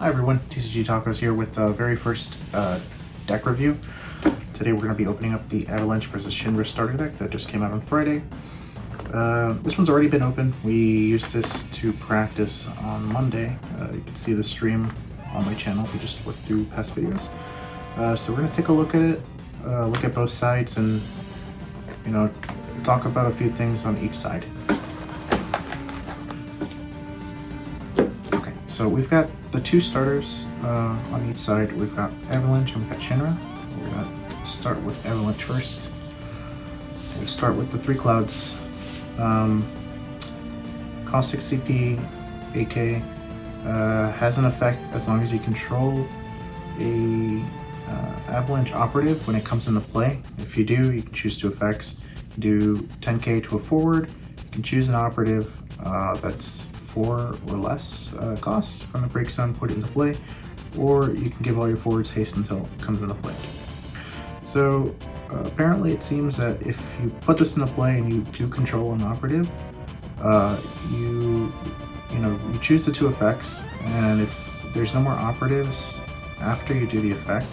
Hi everyone, TCGTacos here with the very first deck review. Today we're going to be opening up the Avalanche versus Shinra starter deck that just came out on Friday. This one's already been opened. We used this to practice on Monday. You can see the stream on my channel if you just look through past videos. So we're going to take a look at it, look at both sides, and talk about a few things on each side. Okay, so we've got the two starters on each side. We've got Avalanche and we've got Shinra. We're gonna start with Avalanche first. We start with the 3 clouds. Cost 6 CP, AK, has an effect as long as you control a Avalanche operative when it comes into play. If you do, you can choose 2 effects. Do 10k to a forward. You can choose an operative that's 4 or less cost from the break zone, put it into play, or you can give all your forwards haste until it comes into play. So apparently it seems that if you put this into play and you do control an operative, you choose the 2 effects, and if there's no more operatives after you do the effect,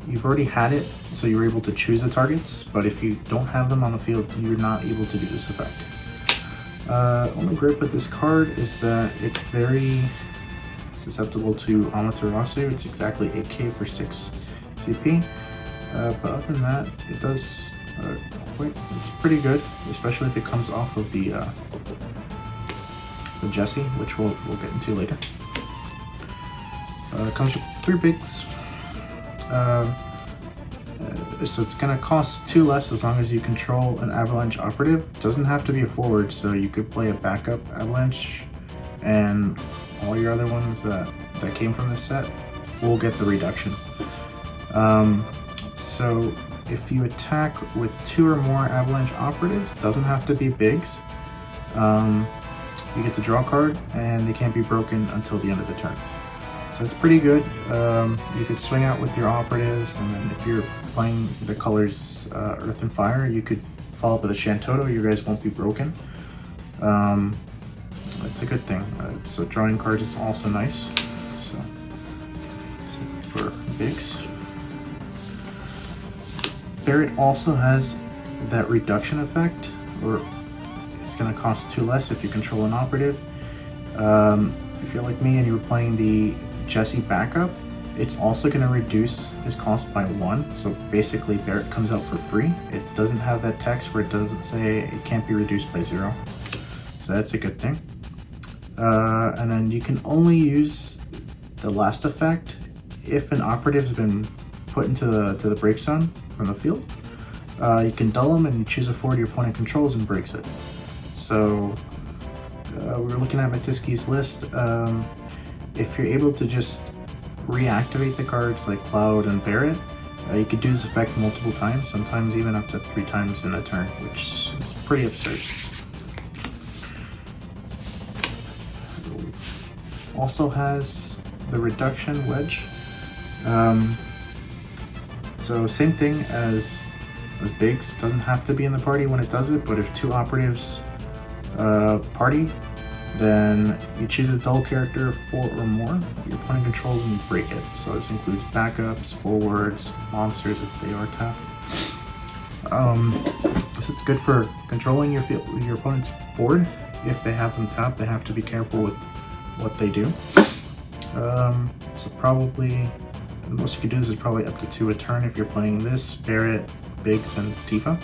you've already had it, so you're able to choose the targets, but if you don't have them on the field, you're not able to do this effect. Only gripe with this card is that it's very susceptible to Amaterasu. It's exactly 8k for 6 CP, but other than that, it does it's pretty good, especially if it comes off of the Jesse, which we'll get into later. It comes with 3 bigs. So it's going to cost 2 less as long as you control an Avalanche operative. It doesn't have to be a forward, so you could play a backup Avalanche, and all your other ones that came from this set will get the reduction. So if you attack with 2 or more Avalanche operatives, it doesn't have to be bigs. You get to draw a card, and they can't be broken until the end of the turn. So it's pretty good. You could swing out with your operatives, and then if you're playing the colors Earth and Fire, you could follow up with a Shantoto. You guys won't be broken. It's a good thing. So drawing cards is also nice. So for bigs. Barret also has that reduction effect, or it's going to cost 2 less if you control an operative. If you're like me and you were playing the Jesse backup, it's also going to reduce his cost by 1. So basically Barret comes out for free. It doesn't have that text where it doesn't say it can't be reduced by 0. So that's a good thing. And then you can only use the last effect if an operative's been put into the break zone from the field. You can dull them and choose a forward your opponent controls and breaks it. So we were looking at Matiski's list. If you're able to just reactivate the cards like Cloud and Barret, you could do this effect multiple times, sometimes even up to 3 times in a turn, which is pretty absurd. Also has the reduction wedge. So same thing as bigs, doesn't have to be in the party when it does it, but if 2 operatives party, then you choose a dull character 4 or more your opponent controls and you break it. So this includes backups, forwards, monsters if they are tapped. So it's good for controlling your opponent's board. If they have them tapped, they have to be careful with what they do. So probably the most you can do is probably up to 2 a turn if you're playing this, Barret, Biggs, and Tifa.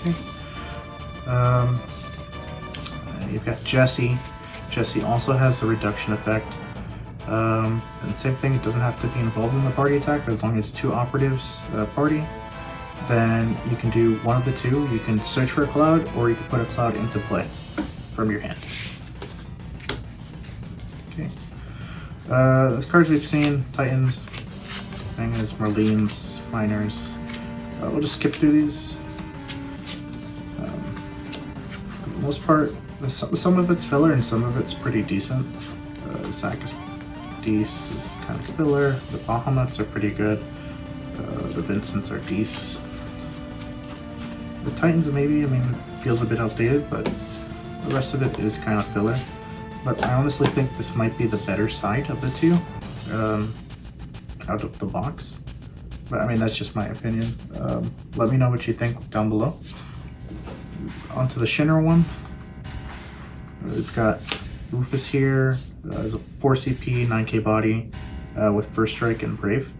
Okay. You've got Jesse. Jesse also has the reduction effect. And same thing, it doesn't have to be involved in the party attack, but as long as 2 operatives party, then you can do one of the 2. You can search for a cloud, or you can put a cloud into play from your hand. Okay. Those cards we've seen, Titans, Mangas, Marlenes, Miners. We'll just skip through these. For the most part, some of it's filler and some of it's pretty decent. Sakis is kind of filler. The Bahamut's are pretty good. The Vincents are decent. The Titans maybe, feels a bit outdated, but The rest of it is kind of filler. But I honestly think this might be the better side of the two out of the box. But I mean, that's just my opinion. Let me know what you think down below. Onto the Shinra one. We've got Rufus here. There's a 4 CP, 9k body with First Strike and Brave.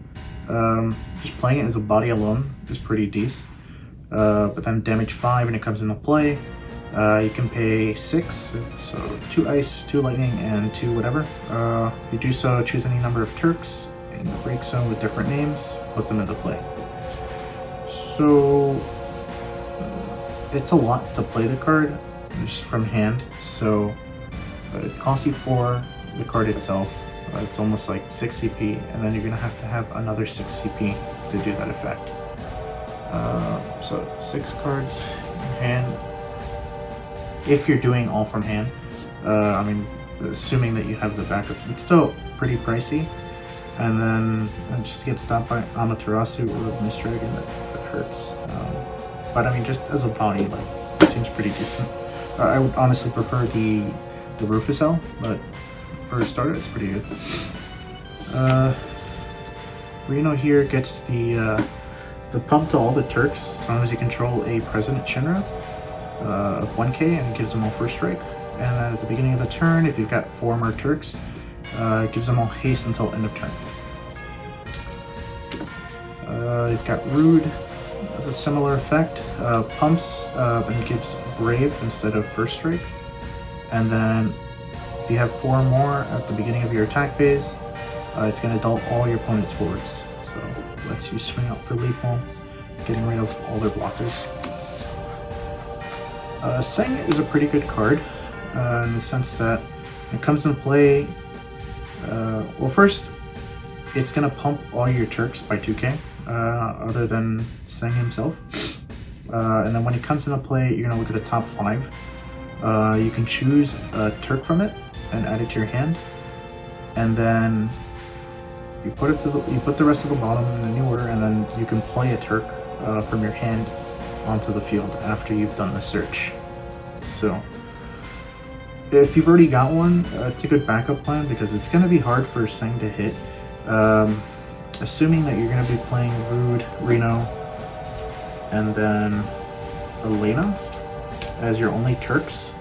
Just playing it as a body alone is pretty decent. But then damage 5 and it comes into play. You can pay 6, so 2 ice, 2 lightning, and 2 whatever. You do so, choose any number of Turks in the break zone with different names, put them into play. So it's a lot to play the card just from hand. So it costs you 4, the card itself. It's almost like 6 CP, and then you're gonna have to have another 6 CP to do that effect. So 6 cards in hand. If you're doing all from hand, I mean, assuming that you have the backups, it's still pretty pricey. And then just to get stopped by Amaterasu or Mist Dragon, that hurts. But I mean, just as a body, like, it seems pretty decent. I would honestly prefer the Rufus L, but for a starter, it's pretty good. Reno here gets the pump to all the Turks as long as you control a President Shinra of 1k, and it gives them all First Strike. And then at the beginning of the turn, if you've got 4 more Turks, it gives them all haste until end of turn. You've got Rude as a similar effect, pumps and gives Brave instead of First Strike. And then if you have 4 more at the beginning of your attack phase, it's going to dull all your opponent's forwards. So it lets you swing out for lethal, getting rid of all their blockers. Seng is a pretty good card in the sense that it comes into play. Well, first, it's going to pump all your Turks by 2k, other than Seng himself. And then when it comes into play, you're going to look at the top 5. You can choose a Turk from it and add it to your hand, and then you put it to you put the rest of the bottom in a new order, and then you can play a Turk from your hand onto the field after you've done the search. So if you've already got one, it's a good backup plan because it's going to be hard for Seng to hit. Assuming that you're going to be playing Rude, Reno, and then Elena as your only Turks,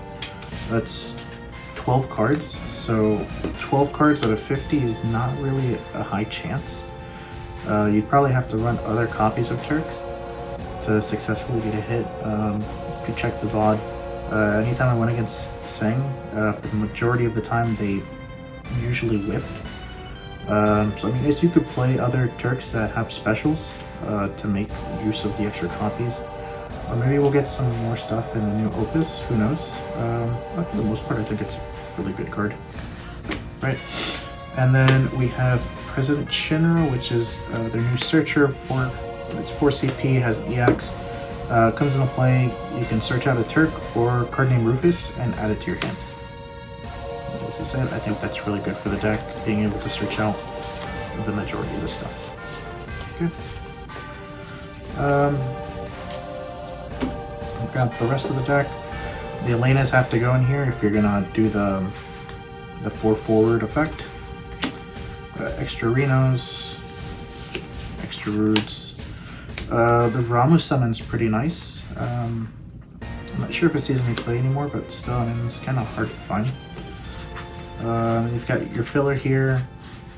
that's 12 cards. So 12 cards out of 50 is not really a high chance. You'd probably have to run other copies of Turks to successfully get a hit. If you check the VOD, anytime I went against Seng, for the majority of the time they usually whiffed. So I mean, guess you could play other Turks that have specials to make use of the extra copies. Or maybe we'll get some more stuff in the new Opus, who knows. But for the most part, I think it's a really good card. Right, and then we have President Shinra, which is their new searcher. It's 4 CP, has EX. Comes into play, you can search out a Turk or card name Rufus and add it to your hand. As I said, I think that's really good for the deck, being able to search out the majority of the stuff. Okay. We've got the rest of the deck. The Elenas have to go in here if you're gonna do the 4 forward effect. Extra Renos, extra Rudes. The Ramu summon's pretty nice. I'm not sure if it's easily played anymore, but still, I mean, it's kind of hard to find. You've got your filler here.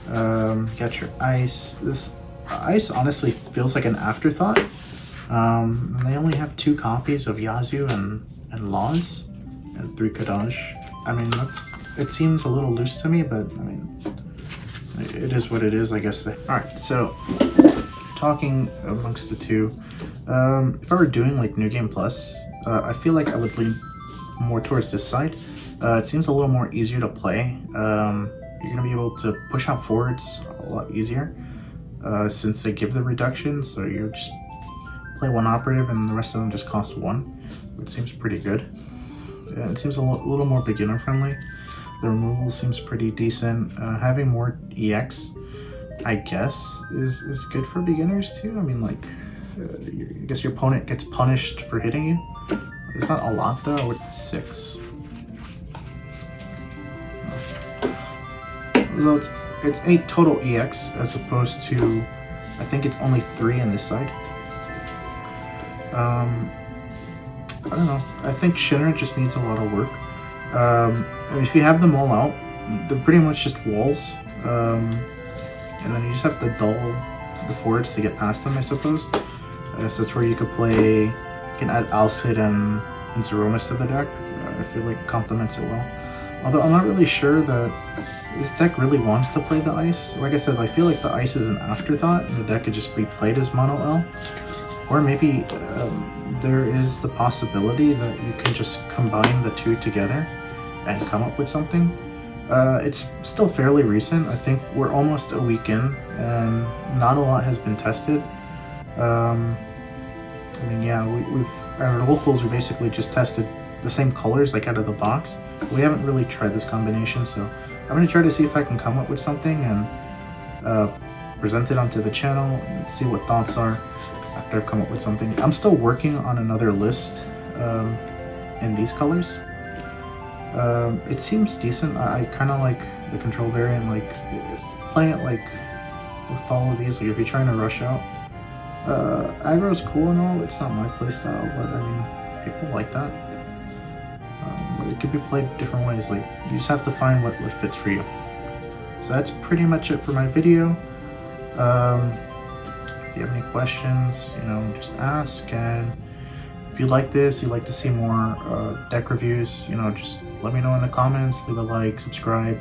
You got your ice. This ice honestly feels like an afterthought. And they only have 2 copies of Yazoo and Laws and 3 Kadaj. I mean, it seems a little loose to me, but I mean, it is what it is, I guess. Alright, so talking amongst the two, if I were doing like New Game Plus, I feel like I would lean more towards this side. It seems a little more easier to play. You're going to be able to push out forwards a lot easier since they give the reduction, so you just play 1 operative and the rest of them just cost 1, which seems pretty good. It seems a little more beginner friendly. The removal seems pretty decent. Having more EX, I guess, is good for beginners too. I mean, like, I guess your opponent gets punished for hitting you. It's not a lot though. With 6, So it's 8 total EX as opposed to, I think it's only 3 on this side. I don't know. I think Shinra just needs a lot of work. I mean, if you have them all out, they're pretty much just walls. And then you just have to dull the forwards to get past them, I suppose. So that's where you could play, you can add Alcid and Zeromus to the deck. I feel like it complements it well. Although I'm not really sure that this deck really wants to play the ice. Like I said, I feel like the ice is an afterthought and the deck could just be played as mono L. Or maybe there is the possibility that you can just combine the two together and come up with something. It's still fairly recent. I think we're almost a week in and not a lot has been tested. I mean, yeah, we've at our locals we basically just tested the same colors like out of the box. We haven't really tried this combination, so I'm going to try to see if I can come up with something and present it onto the channel and see what thoughts are after I've come up with something. I'm still working on another list in these colors. It seems decent. I kind of like the control variant, like playing it like with all of these, like if you're trying to rush out. Aggro's cool and all, it's not my playstyle, but I mean, people like that. But it could be played different ways, like you just have to find what fits for you. So that's pretty much it for my video. If you have any questions, you know, just ask, and if you like this, you'd like to see more deck reviews, you know, just let me know in the comments, leave a like, subscribe,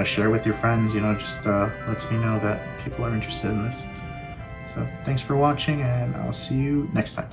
share with your friends, you know, just lets me know that people are interested in this. So thanks for watching, and I'll see you next time.